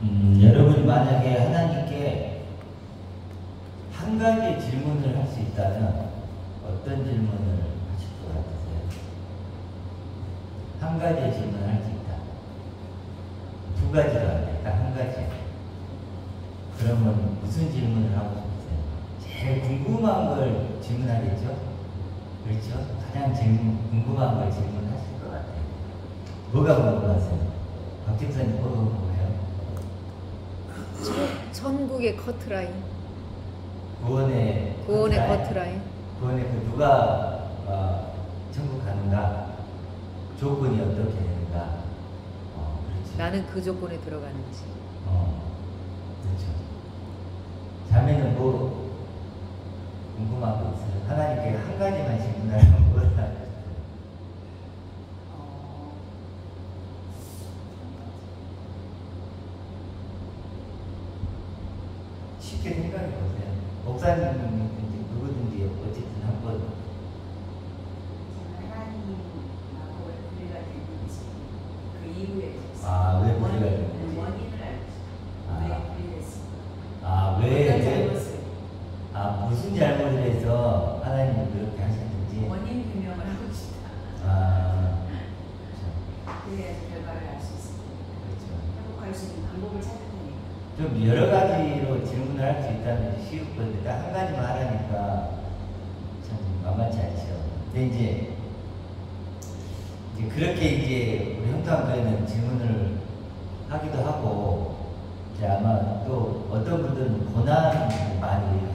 여러분이 만약에 하나님께 한 가지 질문을 할 수 있다면 어떤 질문을 하실 것 같으세요? 한 가지 질문을 할 수 있다. 두 가지가 안 돼. 딱 한 가지. 그러면 무슨 질문을 하고 싶으세요? 제일 궁금한 걸 질문하겠죠? 그렇죠? 가장 궁금한 걸 질문하실 것 같아요. 뭐가 궁금하세요? 박 집사님 뭐가 궁금해요? 천국의 커트라인. 구원의 커트라인. 구원의 그 누가 천국 가는가? 조건이 어떻게 되는가? 그렇지. 나는 그 조건에 들어가는지. 그렇죠. 자매는 뭐 궁금한 거 있어요? 하나님께 한 가지만 질문하면 뭐다? 쉽게 생각해 보세요. 목사님이든지 누구든지 어쨌든 한번 하나님하고 왜 분리가 됐는지 그 이유에 왜 분리가 됐는지 원인을 알고 싶어요. 왜 분리됐을까? 왜 무슨 잘못을 해서 하나님이 그렇게 하셨는지 원인 규명을 하고 싶다. 그렇죠. 그래야지 결과를 알 수 있습니다. 그렇죠. 회복할 수 있는 방법을 찾을 테니까. 좀 여러 가지로 질문을 할 수 있다면 쉬울 건데 딱 한 가지만 하라니까 참 만만치 않죠. 근데 이제 그렇게 이제 우리 형통교회는 질문을 하기도 하고 이제 아마 또 어떤 분들은 고난을 많이 얘기하더라고요.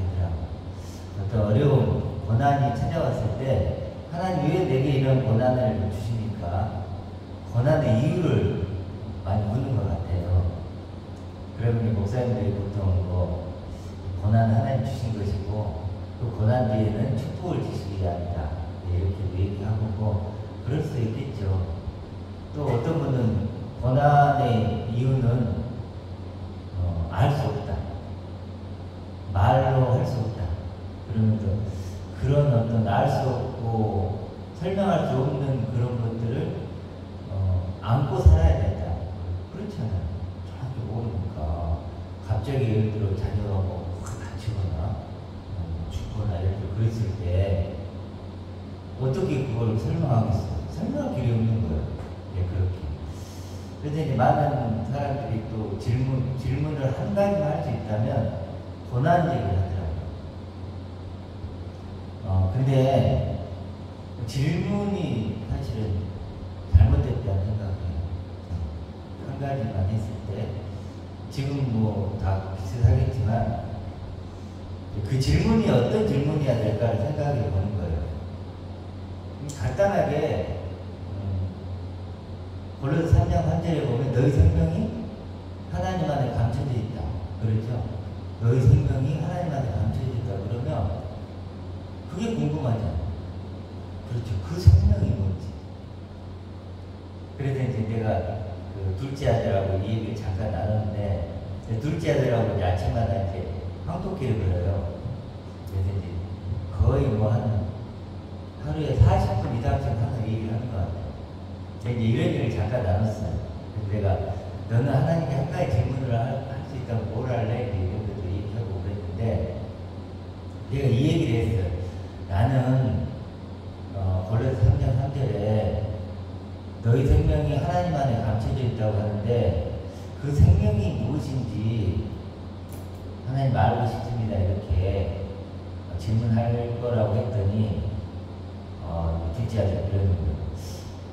어떤 어려운 고난이 찾아왔을 때 하나님 왜 내게 이런 고난을 주십니까? 고난의 이유를 많이 묻는 것 같아요. 그러면 목사님들이 보통 뭐 고난은 하나님 주신 것이고 그 고난 뒤에는 축복을 주시기 위함이다 이렇게 얘기하고 뭐 그럴 수도 있겠죠. 또 어떤 분은 고난의 이유는 알 수 없다, 말로 할 수 없다 그러면서 그런 어떤 알 수 없고 설명할 수 없는 그런 것들을 안고 살아야 된다. 그렇잖아요. 정확히 모르니까 갑자기 예를 들어 자녀가 뭐 다치거나 죽거나 예를 들어 그랬을 때 어떻게 그걸 설명하겠어요? 설명할 길이 없는 거예요. 네, 그렇게. 그래서 이제 많은 사람들이 또 질문을 한 가지만 할 수 있다면 고난 얘기를 하더라고요. 근데 질문이 사실은 잘못됐다는 생각이에요. 한 가지만 했을 때 지금 뭐 다 비슷하겠지만 그 질문이 어떤 질문이어야 될까를 생각해 보는 거예요. 간단하게 골로새 3장 3절에 보면 너희 생명이 하나님 안에 감춰져 있다. 그렇죠? 너희 생명이 하나님 안에 감춰져 있다. 그러면 그게 궁금하잖아. 그렇죠. 그 생명이 뭔지. 그래서 이제 내가 그 둘째 아들하고 이 얘기를 잠깐 나눴는데 둘째 아들하고 이제 아침마다 이제 황토끼를 그려요. 그래서 이제 거의 뭐 하루에 40분 이상씩 하는 얘기를 하는 것 같아요. 이제 이런 얘기를 잠깐 나눴어요. 그래서 내가 너는 하나님께 한 가지 질문을 할 수 있다면 뭘 할래? 이런 것도 얘기하고 그랬는데 내가 이 얘기를 했어요. 나는 골로새 3장 3절에 너희 생명이 하나님 안에 감춰져 있다고 하는데 그 생명이 무엇인지 하나님 알고 싶습니다. 이렇게 질문할 거라고 했더니 둘째 아들 그러는 거예요.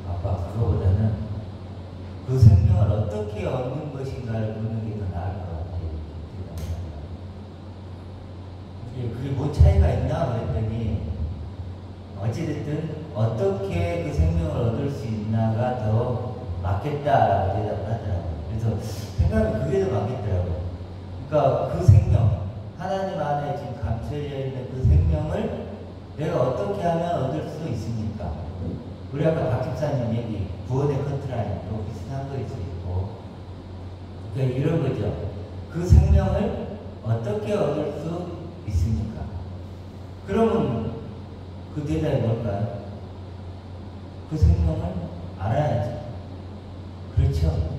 아빠 그거보다는 그 생명을 어떻게 얻는 것인가를 묻는 게 더 나을 것 같아요. 그게 뭐 차이가 있나 그랬더니 어찌됐든 어떻게 그 생명을 얻을 수 있나가 더 맞겠다라고 대답을 하더라고요. 그래서 생각은 그게 더 맞겠더라고요. 그러니까 그 생명, 하나님 안에 지금 감춰져 있는 그 생명을 내가 어떻게 하면 얻을 수 있습니까? 우리 아까 박 집사님 얘기, 구원의 커트라인도 비슷한 거일 수 있고, 그러니까 이런 거죠. 그 생명을 어떻게 얻을 수 있습니까? 그러면 그 대답이 뭘까요? 그 생명을 알아야죠. 그렇죠?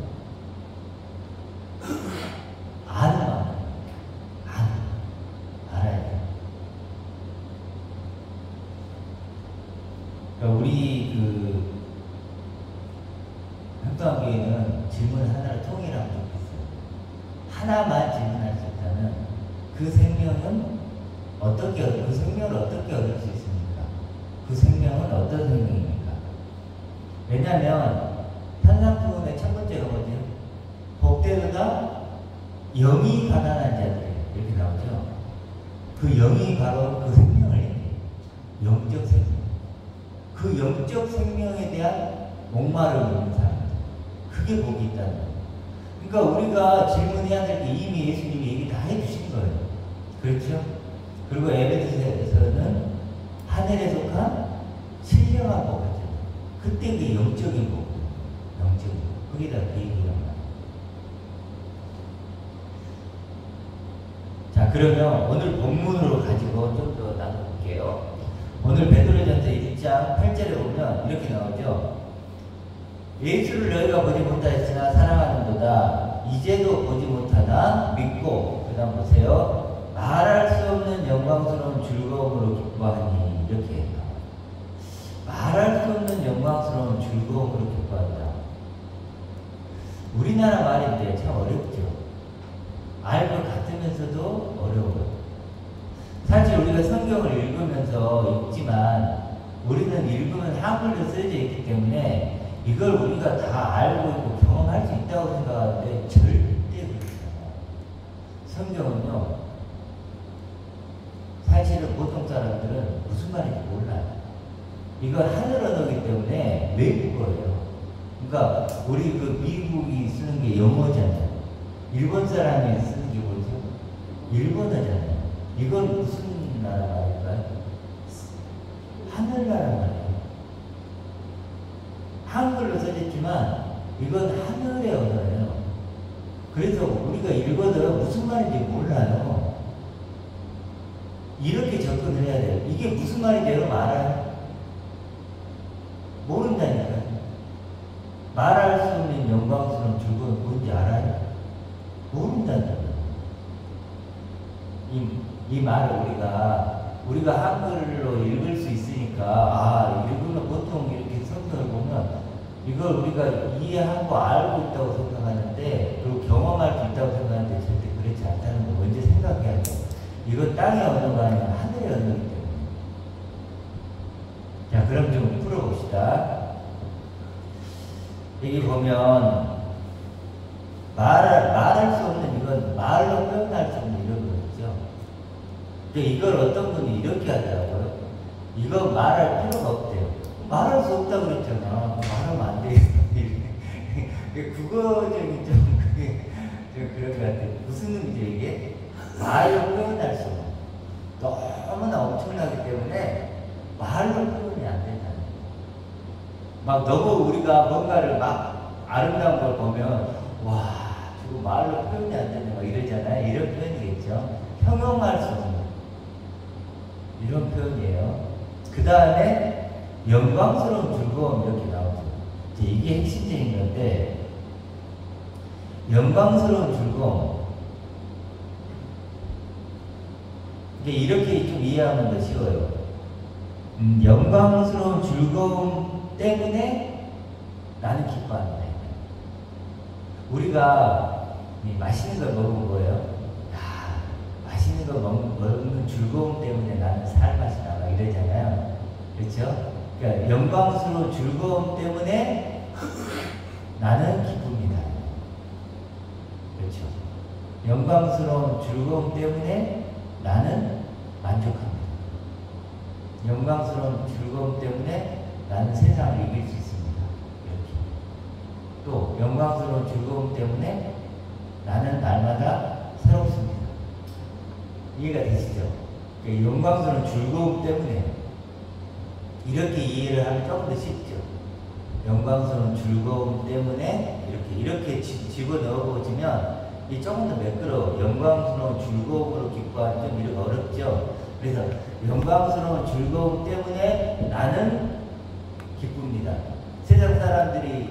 우리 평통교회는 질문 하나를 통일하면 좋겠어요. 하나만 질문할 수 있다면 그 생명은 그 생명을 어떻게 얻을 수 있습니까? 그 생명은 어떤 생명입니까? 왜냐하면 탄상수훈의 첫 번째가 뭐죠? 복되도다 영이 가난한 자들 이렇게 나오죠. 그 영이 바로 그 생명을 얘기해요. 영적 생명. 그 영적 생명에 대한 목마름을 입는 사람들. 그게 복이 있다는 거예요. 그러니까 우리가 질문해야 될 게 이미 예수님이 얘기 다 해주신 거예요. 그렇죠? 그리고 에베소서에서는 하늘에 속한 신령한 복 하죠. 그때 그게 영적인 복. 영적인 복. 거기다 그 얘기가 나와요. 자, 그러면 오늘 본문으로 가지고 좀 더 나눠볼게요. 오늘 베드로전서 1장 8절에 보면 이렇게 나오죠. 예수를 너희가 보지 못하였으나 사랑하는도다. 이제도 보지 못하나 믿고, 그 다음 보세요. 말할 수 없는 영광스러운 즐거움으로 기뻐하니. 이렇게 해요. 말할 수 없는 영광스러운 즐거움으로 기뻐한다. 우리나라 말인데 참 어렵죠. 알 것 같으면서도 어려워요. 사실 우리가 성경을 읽으면서 읽지만 우리는 읽으면 한글로 쓰여져 있기 때문에 이걸 우리가 다 알고 있고 경험할 수 있다고 생각하는데 절대 그렇지 않아요. 성경은요, 사실은 보통 사람들은 무슨 말인지 몰라요. 이건 하늘 언어이기 때문에 외국어예요. 그러니까 우리 미국이 쓰는 게 영어잖아요. 일본 사람이 쓰는 게 뭐죠? 일본어잖아요. 이건 무슨 나라 말일까요? 하늘나라 말이에요. 한글로 써졌지만 이건 하늘의 언어예요. 그래서 우리가 읽어도 무슨 말인지 몰라요. 이렇게 접근을 해야 돼요. 이게 무슨 말인지 여러분 알아요? 모른다니까요. 말할 수 없는 영광스러운 즐거움이 뭔지 알아요? 모른다니까요. 이 말을 우리가 한글로 읽을 수 있으니까, 읽으면 보통 이렇게 성경을 보면 이걸 우리가 이해하고 알고 있다고 생각하는데, 그리고 경험할 수 있다고 생각하는데 절대 그렇지 않다는 걸 먼저 생각해야 돼요. 이건 땅의 언어가 아니라 하늘의 언어이기 때문에. 자, 그럼 좀 풀어봅시다. 여기 보면 말할 수 없는, 이건 말로 표현할 수 없는 이런 거죠. 근데 이걸 어떤 분이 이렇게 하더라고요. 이거 말할 필요가 없대요. 말할 수 없다고 그랬잖아. 말하면 안 돼. 국어적인 그게 좀 그런 것 같아요. 무슨 의미죠, 이게? 말로 표현할 수 없는. 너무나 엄청나기 때문에 말로 표현이 안 된다는 거예요. 막 너무 우리가 뭔가를 막 아름다운 걸 보면, 와, 저거 말로 표현이 안 되는 거 이러잖아요. 이런 표현이겠죠. 형용할 수 없는 이런 표현이에요. 그 다음에 영광스러운 즐거움 이렇게 나오죠. 이게 핵심적인 건데, 영광스러운 즐거움. 이렇게 좀 이해하면 더 쉬워요. 영광스러운 즐거움 때문에 나는 기뻐한다. 우리가 맛있는 걸 먹은 거예요. 맛있는 거 먹는 즐거움 때문에 나는 살맛이 나가 이러잖아요. 그렇죠? 그러니까 영광스러운 즐거움 때문에 나는 기쁩니다. 그렇죠? 영광스러운 즐거움 때문에 나는 만족합니다. 영광스러운 즐거움 때문에 나는 세상을 이길 수 있습니다. 이렇게. 또 영광스러운 즐거움 때문에 나는 날마다 새롭습니다. 이해가 되시죠? 영광스러운 즐거움 때문에 이렇게 이해를 하면 조금 더 쉽죠. 영광스러운 즐거움 때문에 이렇게 집어넣어 보시면 이 조금 더 매끄러워. 영광스러운 즐거움으로 기뻐하는 좀 이렇게 어렵죠. 그래서 영광스러운 즐거움 때문에 나는 기쁩니다. 세상 사람들이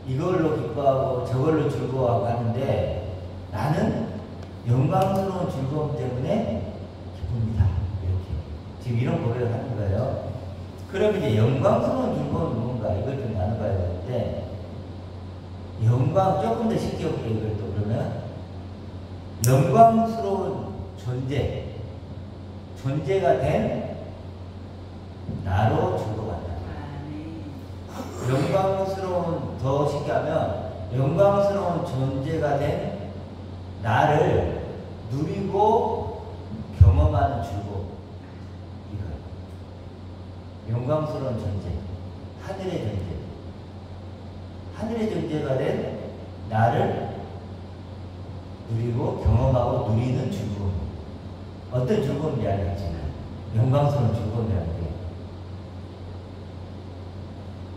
이걸로 기뻐하고 저걸로 즐거워하고 하는데 나는 영광스러운 즐거움 때문에 기쁩니다. 이렇게 지금 이런 고백을 하는 거예요. 그럼 이제 영광스러운 즐거움이 뭔가 이걸 좀 나눠봐야 되는데, 영광 조금 더 쉽게 볼게요. 이걸 또 그러면 영광스러운 존재가 된 나로 즐거워한다. 영광스러운, 더 쉽게 하면 영광스러운 존재가 된 나를 누리고 경험하는 즐거움. 이거 영광스러운 존재, 하늘의 존재, 하늘의 존재가 된 나를 누리고 경험하고 누리는 즐거움. 어떤 즐거움인지 알겠지? 영광스러운 즐거움이라는 게,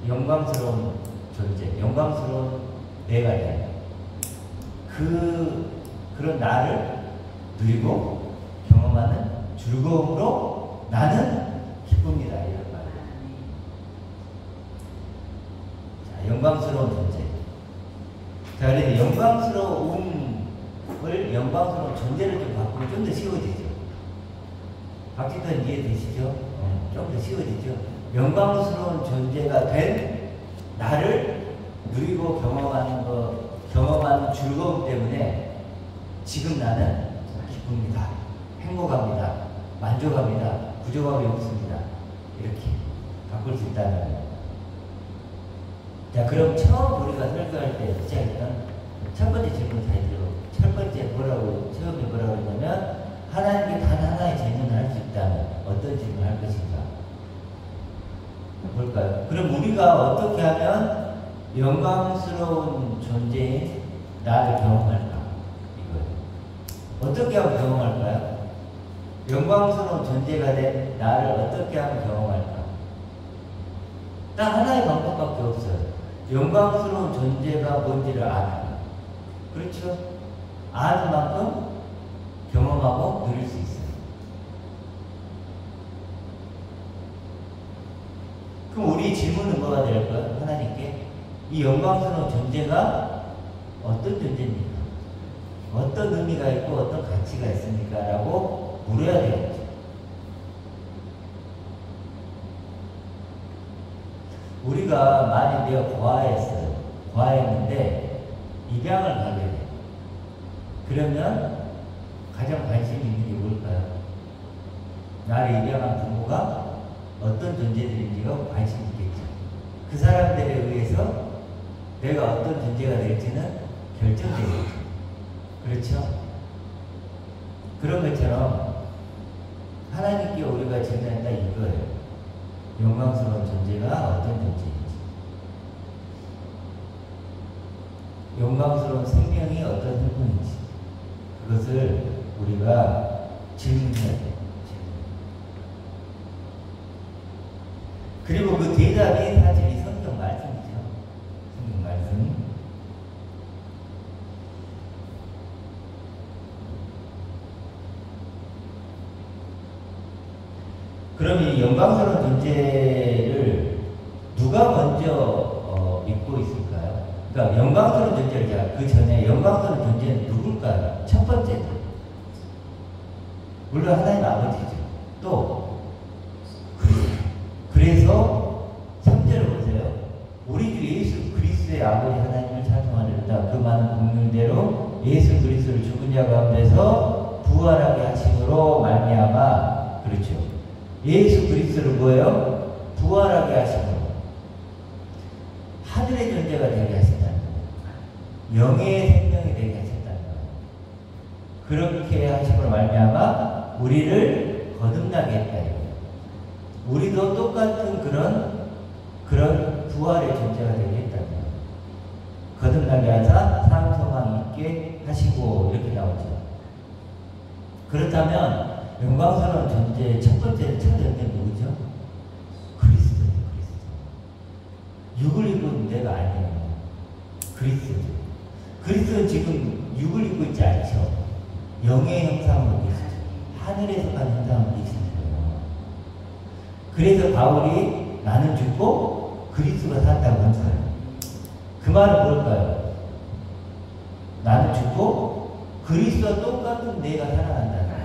영광스러운 존재, 영광스러운 내가 된 그런 나를 누리고 경험하는 즐거움으로 나는 기쁩니다. 이런 말. 자, 영광스러운 존재. 자, 그래서 영광스러운 존재를 좀 바꾸면 좀 더 쉬워지죠. 박지선 이해되시죠? 좀 더 쉬워지죠. 영광스러운 존재가 된 나를 누리고 경험하는 즐거움 때문에 지금 나는 기쁩니다. 행복합니다. 만족합니다. 부족함이 없습니다. 이렇게 바꿀 수 있다는 거예요. 자, 그럼 처음 우리가 설교할 때 시작했던 첫 번째 질문 잘 들어. 첫 번째 처음에 뭐라고 했냐면, 하나님께 단 하나의 질문을 할 수 있다면 어떤 질문을 할 것인가? 뭘까요? 그럼 우리가 어떻게 하면 영광스러운 존재인 나를 경험할까? 이거예요. 어떻게 하면 경험할까요? 영광스러운 존재가 된 나를 어떻게 하면 경험할까? 딱 하나의 방법밖에 없어요. 영광스러운 존재가 뭔지를 아는. 그렇죠? 아는 만큼 경험하고 누릴 수 있어요. 그럼 우리 질문은 뭐가 될까요? 하나님께 이 영광스러운 존재가 어떤 존재입니까? 어떤 의미가 있고 어떤 가치가 있습니까? 라고 물어야 되겠죠. 우리가 만약 내가 과했는데 입양을 가게 돼. 그러면 가장 관심이 있는 게 뭘까요? 나를 입양한 부모가 어떤 존재들인지가 관심이 있겠죠. 그 사람들에 의해서 내가 어떤 존재가 될지는 결정되겠죠. 그렇죠? 그런 것처럼 하나님께 우리가 질문한다 이거예요. 영광스러운 존재가 어떤 존재인지, 영광스러운 생명이 어떤 생명인지, 그것을 우리가 질문해야 돼요. 그리고 그 대답이 사실 이 성경 말씀이죠. 성경 말씀. 그럼 이 영광스러운 존재를 누가 먼저 믿고 있을까요? 그러니까 영광스러운 존재를 그 전에 영광스러운 존재는 누굴까요? 첫 번째, 물론 하나님 아버지죠. 또 그래서 3절을 보세요. 우리 주 예수 그리스도의 아버지 하나님을 찬송하리로다. 그 많은 공명대로 예수 그리스도를 죽은 자 가운데서 부활하게 하심으로 말미암아. 그렇죠. 예수 그리스도를 뭐예요? 부활하게 하심으로 하늘의 존재가 되게 하셨다는 거예요. 영의 생명이 되게 하셨다는 거예요. 그렇게 하심으로 말미암아 우리를 거듭나게 했다. 우리도 똑같은 그런 부활의 존재가 되게 했다는 거예요. 거듭나게 하사 상 소망 있게 하시고 이렇게 나오죠. 그렇다면 영광스러운 존재의 첫 번째 찾아낸 누구죠? 그리스도예요. 그리스도. 육을 입은 내가 아니에요. 그리스도죠. 그리스도는 지금 육을 입고 있지 않죠. 영의 형상으로 계시죠. 하늘에서 간 형상으로 계시죠. 그래서 바울이 나는 죽고 그리스도가 살았다고 한 거예요. 그 말은 뭘까요? 나는 죽고 그리스도와 똑같은 내가 살아난다는 거예요.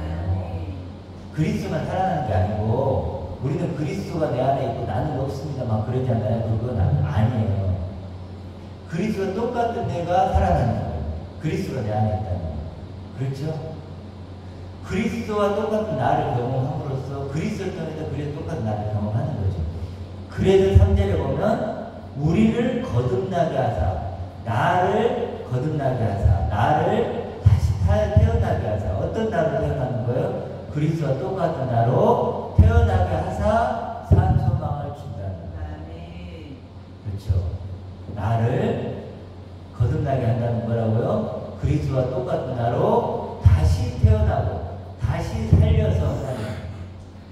그리스도만 살아나는 게 아니고 우리는 그리스도가 내 안에 있고 나는 없습니다 막 그러잖아요. 그건 아니에요. 그리스도와 똑같은 내가 살아가는 거예요. 그리스도가 내 안에 있다는 거예요. 그렇죠? 그리스도와 똑같은 나를 경험함으로써 그리스도를 통해서 그리스도 똑같은 나를 경험하는 거죠. 그래서 3절에 보면 우리를 거듭나게 하사, 나를 거듭나게 하사, 나를 다시 태어나게 하사. 어떤 나로 태어나는 거예요? 그리스도와 똑같은 나로 태어나게 하사 산 소망을 준다는 거예요. 아멘. 그렇죠. 나를 거듭나게 한다는 거라고요. 그리스도와 똑같은 나로 다시 태어나고 다시 살려서 사는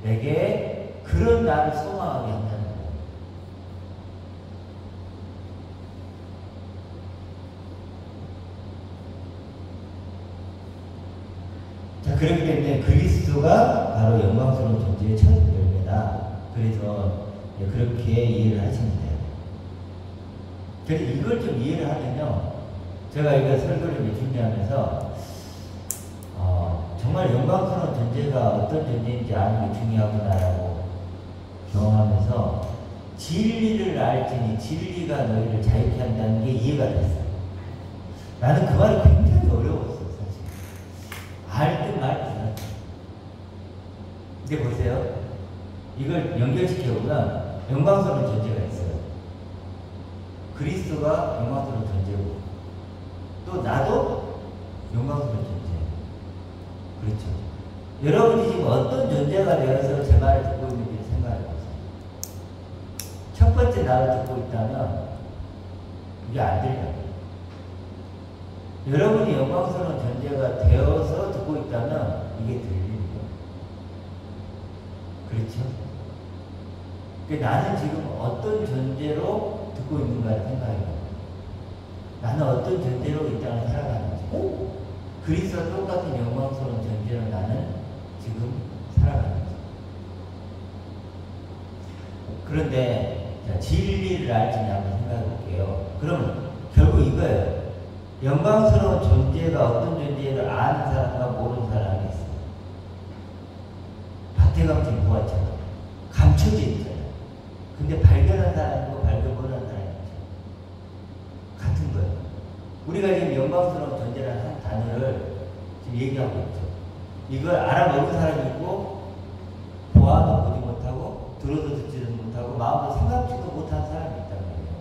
내게 그런 나를 소망하게 한다는 거예요. 자, 그렇기 때문에 그리스도가 바로 영광스러운 존재의 첫 열매다. 그래서 그렇게 이해를 하시면 돼요. 그래서 이걸 좀 이해를 하면요, 제가 이거 설교를 준비하면서 정말 영광스러운 존재가 어떤 존재인지 아는 게 중요하구나라고 경험하면서 진리를 알지니 진리가 너희를 자유케 한다는 게 이해가 됐어요. 나는 그 말이 굉장히 어려웠어, 사실. 알 듯 말 듯. 근데 보세요. 이걸 연결시켜보면 영광스러운 존재가 있어요. 그리스도가 영광스러운 존재고 또 나도 영광스러운 존재. 그렇죠. 여러분이 지금 어떤 존재가 되어서 제 말을 듣고 있는지 생각해 보세요. 첫 번째 나를 듣고 있다면 이게 안 들려요. 여러분이 영광스러운 존재가 되어서 듣고 있다면 이게 들리는 거예요. 그렇죠? 그러니까 나는 지금 어떤 존재로 듣고 있는가를 생각해요. 나는 어떤 존재로 이 땅을 살아가는지. 그리스도와 똑같은 영광스러운 존재로 나는 지금 살아가는지. 그런데 자, 진리를 알지니 한번 생각해 볼게요. 그러면 결국 이거예요. 영광스러운 존재가 어떤 존재를 아는 사람과 모르는 사람이 있어요. 박태감 김포화처럼 감춰져 있어요. 근데 발견한 사람이고 발견 못한 사람이 있죠. 같은 거예요. 우리가 지금 영광스러운 존재라는 한 단어를 지금 얘기하고 있죠. 이걸 알아먹은 사람이 있고 보아도 보지 못하고 들어도 듣지도 못하고 마음도 생각지도 못한 사람이 있단 말이에요.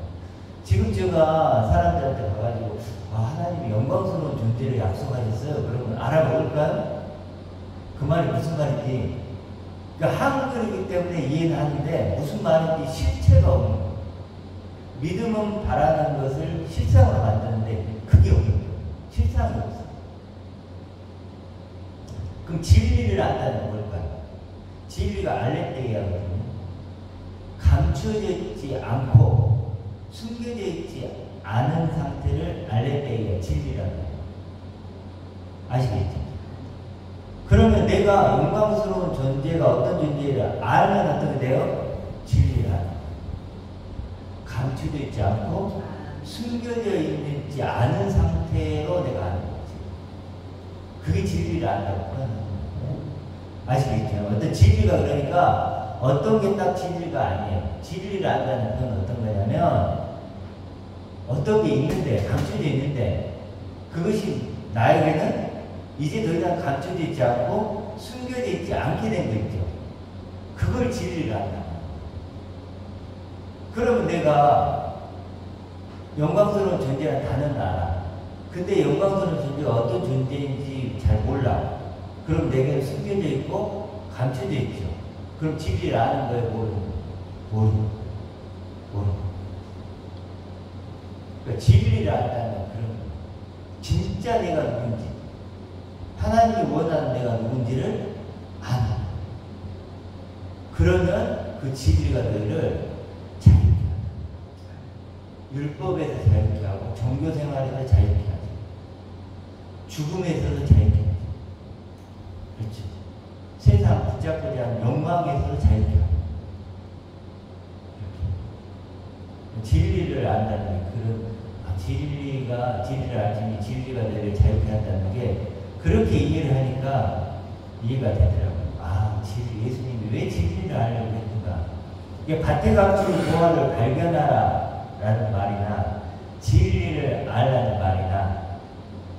지금 제가 사람들한테 가가지고 하나님이 영광스러운 존재를 약속하셨어요. 그러면 알아먹을까요? 그 말이 무슨 말인지. 그러니까 한글이기 때문에 이해는 하는데 무슨 말인지 실체가 없는 거예요. 믿음은 바라는 것을 실상으로 만드는데 그게 없는 거예요. 실상이 없어요. 그럼 진리를 안다는 건 뭘까요? 진리가 알레테이아거든요. 감춰져 있지 않고 숨겨져 있지 않은 상태를 알레테이아 진리라고 해요. 아시겠죠? 그러면 내가 영광스러운 존재가 어떤 존재를 알면 어떻게 돼요? 진리를 알아요. 감춰져 있지 않고 숨겨져 있지 않은 상태로 내가 아는 거지. 그게 진리를 안다고 하는 거예요. 아시겠죠? 어떤 진리가 그러니까 어떤 게 딱 진리가 아니에요. 진리를 안다는 건 어떤 거냐면 어떤 게 있는데 감춰져 있는데 그것이 나에게는 이제 더 이상 감춰져 있지 않고 숨겨져 있지 않게 된 거 있죠. 그걸 진리를 안다. 그러면 내가 영광스러운 존재라는 단어는 알아. 근데 영광스러운 존재가 어떤 존재인지 잘 몰라. 그럼 내게 숨겨져 있고 감춰져 있죠. 그럼 진리를 아는 거예요? 모르는. 그러니까 진리를 안다는 그런 진짜 내가 누군지 하나님이 원하는 내가 누군지를 아는. 그러면 그 진리가 너희를 자유케 한다. 율법에서 자유케 하고 종교생활에서 자유케 하죠. 죽음에서도 자유케 하죠. 그렇죠. 세상 붙잡고자 하는 영광에서도 자유케 하고. 진리를 안다는 그런 진리를 알지니 진리가 너희를 자유케 한다는 게 그렇게 이해를 하니까 이해가 되더라고요. 진리, 예수님이 왜 진리를 알려고 했는가? 이게 밭에 감추는 보화를 발견하라 라는 말이나 진리를 알라는 말이나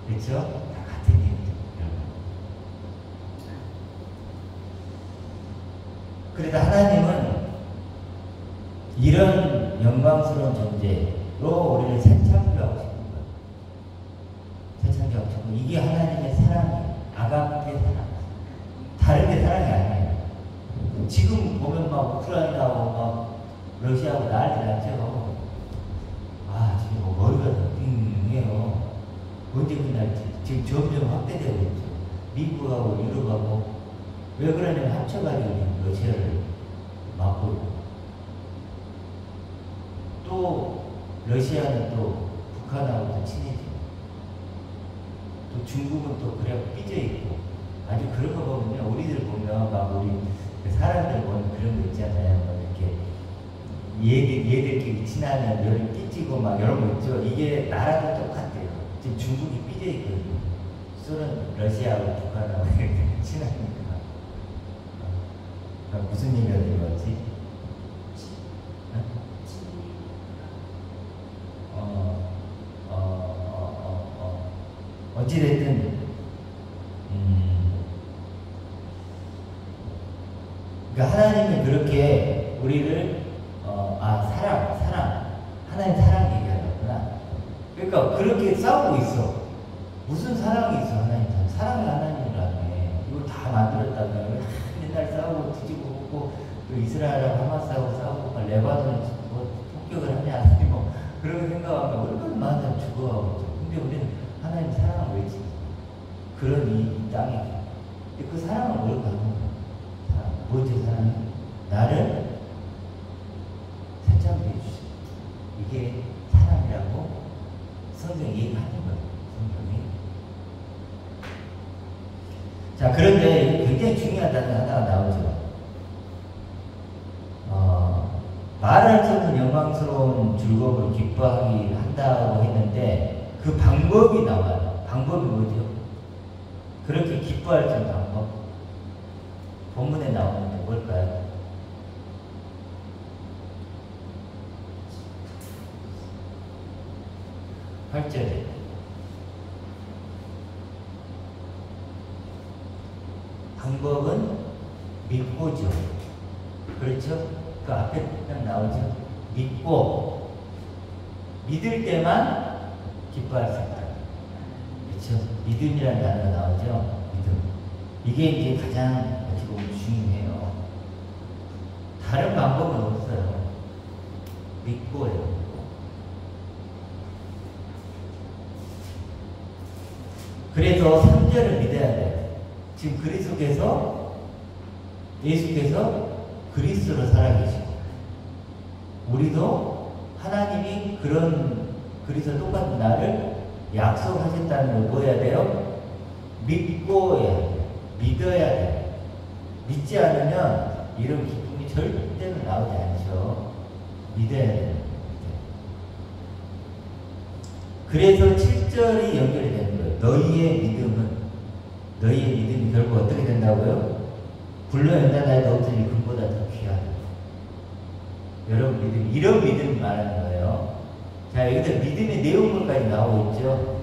그렇죠? 다 같은 얘기죠. 그래도 하나님은 이런 영광스러운 존재로 우리를 새창조하고 싶은 거예요. 새창조하고 싶은 이게 하나님의 사랑이에요. 아가페 사랑. 다른 게 사랑이 아니에요. 지금 보면 막 우크라이나하고 막 러시아하고 난리 났죠. 아, 지금 뭐 머리가 띵해요. 언제 끝날지. 지금 점점 확대되고 있죠. 미국하고 유럽하고 왜 그러냐면 합쳐가지고 러시아를 막고 있고 또 러시아는 또 북한하고도 친해지고 또 중국은 또 그래 삐져 있고 아주 그런 거 보면요. 우리들 보면 막 우리 사람들 보면 그런 거 있잖아요. 뭐 이렇게 얘들끼리 친하면 열 삐지고 막 이런 거 있죠. 이게 나라도 똑같아요. 지금 중국이 삐져 있거든요. 소련, 러시아하고 북한하고 이렇게 친하니까. 무슨 얘기가 되었지? 어찌됐든, 그러니까 하나님이 그렇게 우리를, 사랑. 하나님 사랑 얘기하셨구나. 그러니까 그렇게 싸우고 있어. 무슨 사랑이 있어, 하나님? 사랑이 하나님이라며. 이걸 다 만들었다며. 맨날 싸우고 뒤지고 보고, 또 이스라엘하고 하마스하고 싸우고, 레바논 폭격을 하냐, 뭐, 그렇게 생각하면 얼마나 많은 사람 죽어가고 있죠. 근데 우리는 하나님 사랑을 왜지? 그런 이 땅에. 근데 그 사랑을 뭘 가는 거야? 뭐지, 사랑이? 나를 새참게 해주시고. 이게 사랑이라고 성경이 얘기하는 거예요. 성경이. 자, 그런데 굉장히 중요한 단어 하나가 나오죠. 말할 수 없는 영광스러운 즐거움을 기뻐하기 한다고 했는데 그 방법이 나와요. 방법이 뭐죠? 그렇게 기뻐할 수 있는 방법. 본문에 나오는데 뭘까요? 팔 절에 방법은 믿고죠. 그렇죠? 그 앞에 딱 나오죠. 믿고 믿을 때만 기뻐할 수 있다. 그렇죠? 믿음이라는 단어가 나오죠. 믿음. 이게 이제 가장 어떻게 보면 중요해요. 다른 방법은 없어요. 믿고요. 그래서 3절을 믿어야 돼요. 지금 예수께서 그리스도로 살아계시고 우리도 하나님이 그런 그리스도 똑같은 나를 약속하셨다는 걸 뭐 해야 돼요? 믿고 해야 돼요. 믿어야 돼요. 믿지 않으면 이런 기쁨이 절대로 나오지 않죠. 믿어야 돼요. 그래서 7절이 연결이 되는 거예요. 너희의 믿음이 결국 어떻게 된다고요? 불로 연단하여 얻으니 금보다 더 귀하다. 여러분 믿음, 이런 믿음이 말하는 거예요. 자, 여기서 믿음의 내용물까지 나오고 있죠.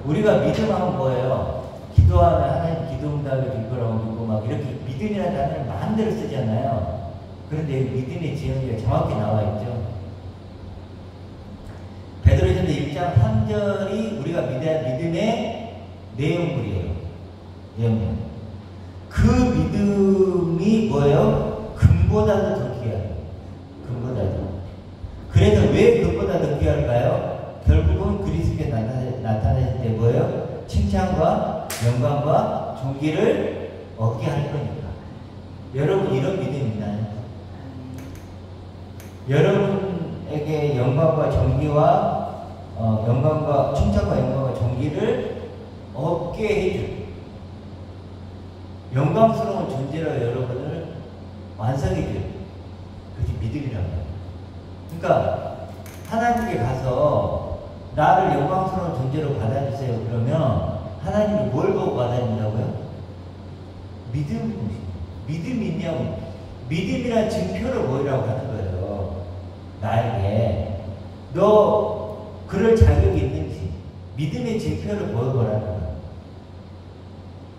우리가 믿음하면 뭐예요? 기도하면 하나님 기도응답이 될 거라고 믿고 막 이렇게 믿음이라는 단어를 마음대로 쓰잖아요. 그런데 믿음의 지형이 정확히 나와 있죠. 베드로전서 1장 3절이 우리가 믿어야 할 믿음의 내용물이에요. 내용물. 그 믿음이 뭐예요? 금보다도 더 귀해요. 금보다도. 그래서 왜 금보다 더 귀할까요? 결국은 그리스도께 나타낼 때 뭐예요? 칭찬과 영광과 존귀를 얻게 할 거니까. 여러분 이런 믿음 있나요? 여러분에게 영광과 존귀와 영광과 칭찬과 영광과 존귀를 얻게 해줄 영광스러운 존재로 여러분을 완성해줄 그게 믿음이라고 해요. 그러니까 하나님께 가서 나를 영광스러운 존재로 받아주세요. 그러면 하나님이 뭘 보고 받아준다고요? 믿음 믿음이 있냐고. 믿음이란 증표를 보이라고 하는 거예요. 나에게. 너 그럴 자격이 있는지 믿음의 증표를 보여보라는 거예요.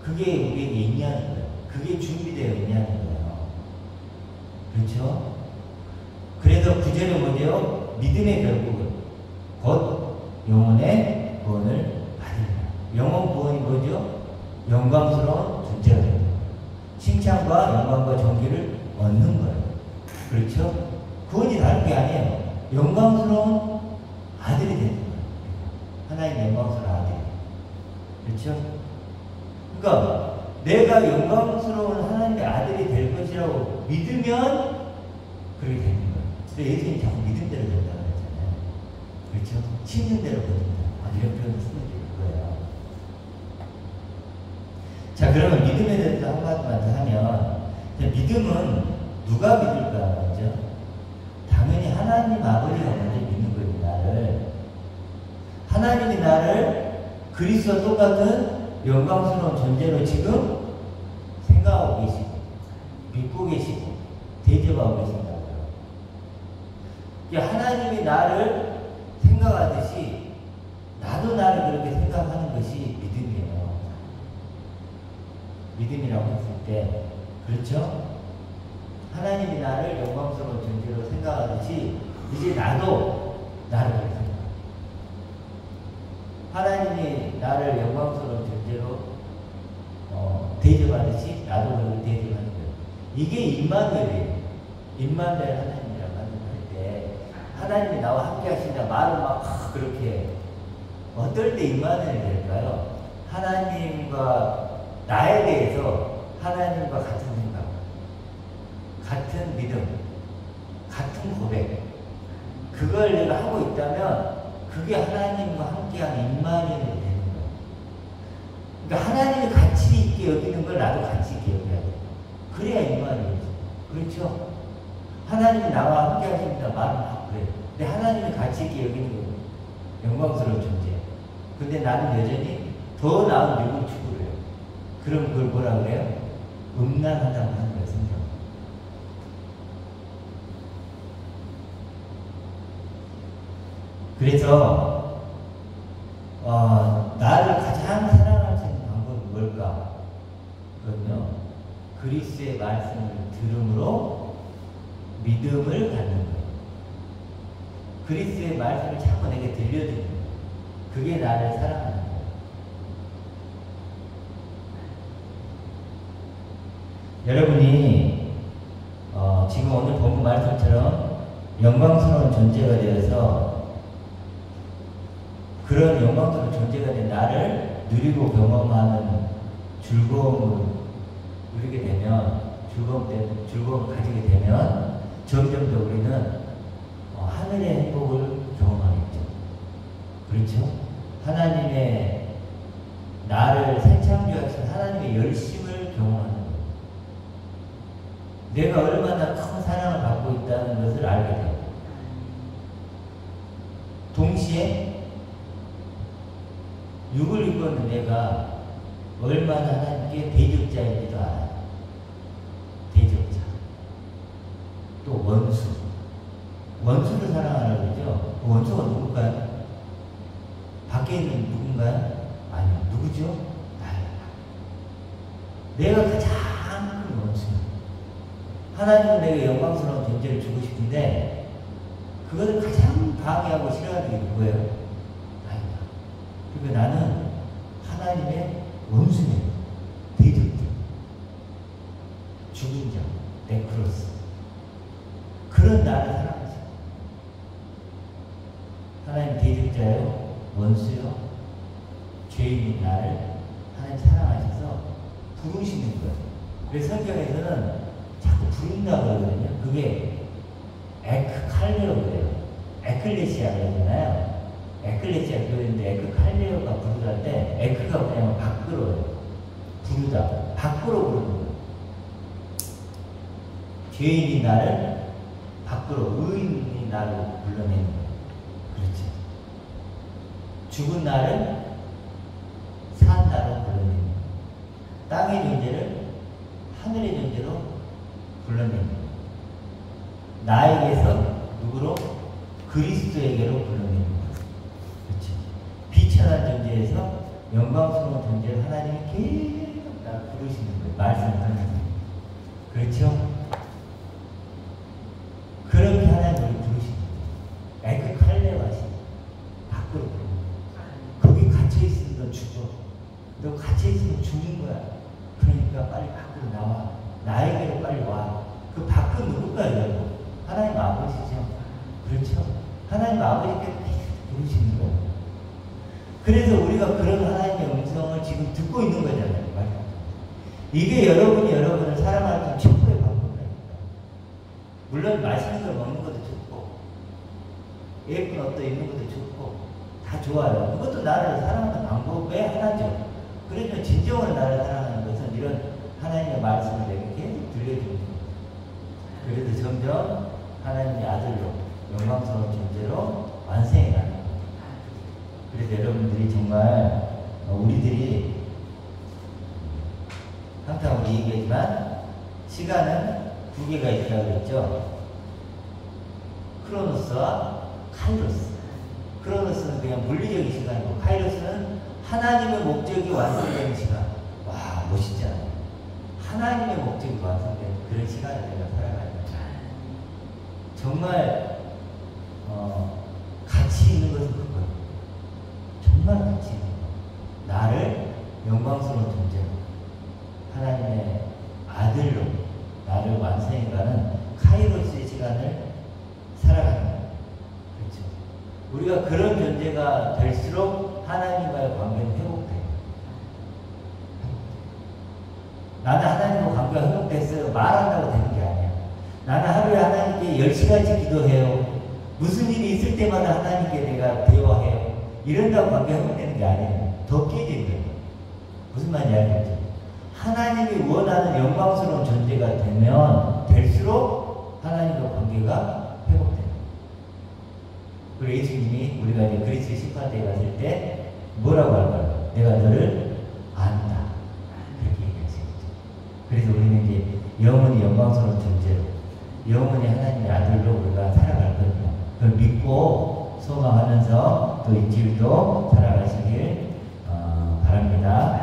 그게 우리에게 있냐는 거예요. 그게 준비되어 있냐는 거예요. 그렇죠? 그래서 구절에 뭐죠? 믿음의 결국은 곧 영혼의 구원을 받으리라. 영혼 구원이 뭐죠? 영광스러운 존재가 되는 거예요. 칭찬과 영광과 존귀를 얻는 거예요. 그렇죠? 구원이 다른 게 아니에요. 영광스러운 아들이 되는 거예요. 하나님 영광스러운 아들이. 그렇죠? 그러니까 내가 영광스러운 하나님의 아들이 될 것이라고 믿으면 그렇게 되는 거예요. 근데 예수님이 자꾸 믿음대로 된다고 했잖아요. 그렇죠? 신는 대로 거든다. 이런 표현을 쓰는 게 거예요. 자, 그러면 믿음에 대해서 한마디만 더 하면, 믿음은 누가 믿을까, 먼저? 당연히 하나님 아버지가 먼저 믿는 거예요, 나를. 하나님이 나를 그리스도와 똑같은 영광스러운 존재로 지금 생각하고 계시고, 믿고 계시고, 대접하고 계신다고요. 하나님이 나를 생각하듯이, 나도 나를 그렇게 생각하는 것이 믿음이에요. 믿음이라고 했을 때, 그렇죠? 하나님이 나를 영광스러운 존재로 생각하듯이 이제 나도 나를 그렇게 생각해요. 하나님이 나를 영광스러운 존재로 대접하듯이 나도 그렇게 대접하는 거예요. 이게 임마누엘이에요. 임마누엘 하나님이라고 할 때 하나님이 나와 함께 하신다 말을 막 그렇게 어떨 때 임마누엘이 될까요? 하나님과 나에 대해서 하나님과 같은 생각, 같은 믿음, 같은 고백, 그걸 내가 하고 있다면 그게 하나님과 함께하는 임마누엘이 되는 거예요. 그러니까 하나님이 가치 있게 여기는 걸 나도 가치 있게 여겨야 돼요. 그래야 임마누엘이죠. 그렇죠? 하나님이 나와 함께 하십니다. 말은 막 그래요. 근데 하나님이 가치 있게 여기는 거예요. 영광스러운 존재. 근데 나는 여전히 더 나은 육을 추구를 해요. 그럼 그걸 뭐라 그래요? 음란하다고 하는 거예요, 성경. 그래서 나를 가장 사랑할 수 있는 방법은 뭘까? 그건요, 그리스도의 말씀을 들음으로 믿음을 갖는 거예요. 그리스도의 말씀을 자꾸 내게 들려주는 거예요. 그게 나를 사랑하는 거예요. 여러분이 지금 오늘 본문 말씀처럼 영광스러운 존재가 되어서 그런 영광스러운 존재가 된 나를 누리고 경험하는 즐거움을 누리게 되면, 즐거움을 가지게 되면 점점 더 우리는 하늘의 행복을 경험하겠죠. 그렇죠? 하나님의 나를 새창조하신 하나님의 열심을 경험하는 거예요. 내가 얼마나 큰 사랑을 받고 있다는 것을 알게 돼요. 동시에 육을 입고 있는 내가 얼마나 하나님께 대적자인지도 알아요. 대적자. 또 원수. 원수를 사랑하라고 그러죠. 그 원수가 누굴까요? 밖에 있는 누군가요? 아니요. 누구죠? 나예요. 내가 가장 큰 원수예요. 하나님은 내게 영광스러운 존재를 주고 싶은데 그것을 가장 방해하고 싫어하는 게 누구예요? 나입니다. 그러니까 나는 하나님의 원수예요. 대적자. 죽은 자. 네크로스. 그런 나를 사랑하죠. 하나님 대적자요, 원수요, 죄인인 나를 하나님 사랑하셔서 부르시는 거예요. 그래서 성경에서는 자꾸 부른다고 그러거든요. 그게 에크칼레오라고 그래요. 에클레시아 그러잖아요. 에클레시아 교회인데 에크칼레오가 부르다 때 에크가 뭐냐면 밖으로요. 부르다. 밖으로 부르는 거예요. 죄인이 나를 밖으로, 의인이 나를 불러내는 거예요. 그렇죠. 죽은 나를 산 나로 불러내는 거예요. 땅의 존재를 하늘의 존재로 불러냅니다. 나에게서 누구로? 그리스도에게로 불러냅니다. 그렇죠. 비천한 존재에서 영광스러운 존재를 하나님이 계속 나 부르시는 거예요. 말씀하면서. 그렇죠? 그렇게 하나님 우리 부르시는 거예요. 그 칼레와 시 밖으로 부르는 거기 갇혀있으면 너 죽어. 너 갇혀있으면 죽는 거야. 그러니까 빨리 밖으로 나와. 나에게로 빨리 와. 그 밖은 누굴까요, 여러분? 하나님 아버지죠. 그렇죠? 하나님 아버지께 부르시는 거예요. 그래서 우리가 그런 하나님의 음성을 지금 듣고 있는 거잖아요. 이게 여러분이 여러분을 사랑하는 최고의 방법입니다. 물론 맛있는 걸 먹는 것도 좋고 예쁜 옷도 입는 것도 좋고 다 좋아요. 그것도 나를 사랑하는 방법의 하나죠. 그러면 진정으로 나를 사랑하는 것은 이런 하나님의 말씀을 내가 계속 들려주는 거예요. 그래도 점점 하나님의 아들로 영광스러운 존재로 완성해 가는 거예요. 그래서 여러분들이 정말 우리들이 항상 우리 얘기하지만 시간은 두 개가 있다고 그랬죠. 크로노스와 카이로스. 크로노스는 그냥 물리적인 시간이고 카이로스는 하나님의 목적이 완성되는 시간. 와, 멋있잖아요. 하나님의 목적이 완성되는 그런 시간을 내가 살아가는 거죠. 정말 가치 있는 것은 그거예요. 정말 가치 있는 거. 나를 영광스러운 존재로 하나님의 아들로 나를 완성해가는 카이로스의 시간을 살아가는 거예요. 그렇죠? 우리가 그런 존재가 될수록 하나님과의 관계는 회복돼요. 나는 하나님과 관계가 회복됐어요. 말한다고 되는 게 아니야. 나는 하루에 하나님께 10시간씩 기도해요. 무슨 일이 있을 때마다 하나님께 내가 대화해요. 이런다고 관계가 회복되는 게 아니에요. 더 깨지는 거예요. 무슨 말인지 알겠죠? 하나님이 원하는 영광스러운 존재가 되면 될수록 하나님과 관계가 회복돼요. 그리고 예수님이 우리가 이제 그리스도 심판대에 갔을 때 뭐라고 할까요? 내가 너를 안다. 그렇게 얘기하시죠. 그래서 우리는 이제 영원히 영광스러운 존재로 영원히 하나님의 아들로 우리가 살아갈 거예요. 그걸 믿고 소망하면서 또 이 길도 살아가시길 바랍니다.